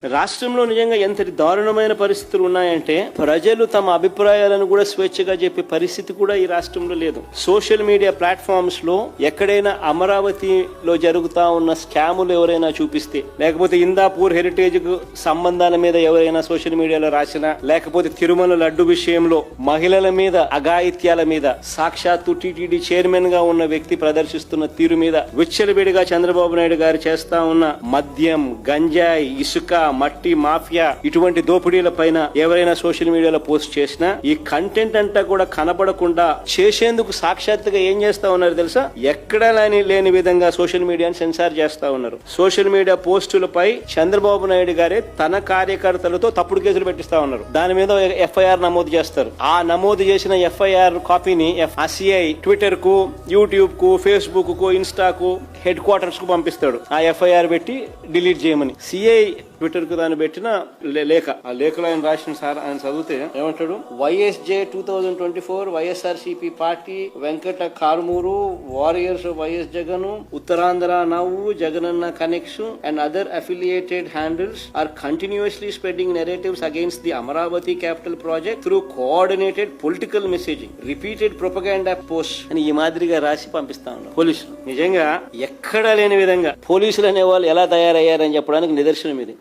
రాష్ట్రంలో నిజంగా ఎంతటి దారుణమైన పరిస్థితులు ఉన్నాయంటే ప్రజలు తమ అభిప్రాయాలను కూడా స్వేచ్ఛగా చెప్పే పరిస్థితి కూడా ఈ రాష్ట్రంలో లేదు. సోషల్ మీడియా ప్లాట్ఫామ్స్ లో ఎక్కడైనా అమరావతిలో జరుగుతా ఉన్న స్కాములు ఎవరైనా చూపిస్తే, లేకపోతే ఇందాపూర్ హెరిటేజ్ కు సంబంధాల మీద ఎవరైనా సోషల్ మీడియాలో రాసినా, లేకపోతే తిరుమల లడ్డు విషయంలో మహిళల మీద అఘాయిత్యాల మీద సాక్షాత్తు టీటీడీ చైర్మన్ గా ఉన్న వ్యక్తి ప్రదర్శిస్తున్న తీరు మీద విచ్చలవిడిగా చంద్రబాబు నాయుడు గారు చేస్తా ఉన్న మద్యం, గంజాయి, ఇసుక, మట్టి మాఫియా ఇటువంటి దోపిడీల పైన ఎవరైనా సోషల్ మీడియాలో పోస్ట్ చేసినా ఈ కంటెంట్ అంతా కూడా కనపడకుండా చేసేందుకు సాక్షాత్తుగా ఏం చేస్తా ఉన్నారు తెలుసా? ఎక్కడా లేని విధంగా సోషల్ మీడియాని సెన్సార్ చేస్తా ఉన్నారు. సోషల్ మీడియా పోస్టులపై చంద్రబాబు నాయుడు గారే తన కార్యకర్తలతో తప్పుడు కేసులు పెట్టిస్తా ఉన్నారు. దాని మీద ఎఫ్ఐఆర్ నమోదు చేస్తారు. ఆ నమోదు చేసిన ఎఫ్ఐఆర్ కాపీని సిఐ ట్విట్టర్ కు, యూట్యూబ్ కు, ఫేస్బుక్ కు, ఇన్స్టాకు, హెడ్ క్వార్టర్స్ కు పంపిస్తాడు. ఆ ఎఫ్ఐఆర్ పెట్టి డిలీట్ చేయమని. సిఐ ట్విట్టర్ కు దాన్ని పెట్టిన లేఖ, ఆ లేఖలో ఆయన రాసిన సార్ ఆయన చదివితే ఏమంటాడు? YSJ 2024 YSRCP party Venkata Karumuru warriors YS Jagan Uttarandhra నవ్వు Jagananna connection and other affiliated handles are continuously spreading narratives against the Amaravati capital project through coordinated political messaging, repeated propaganda post అని ఈ మాదిరిగా రాసి పంపిస్తా ఉన్నారు పోలీసులు. నిజంగా ఎక్కడా లేని విధంగా పోలీసులు అనే వాళ్ళు ఎలా తయారయ్యారని చెప్పడానికి నిదర్శనం ఇది.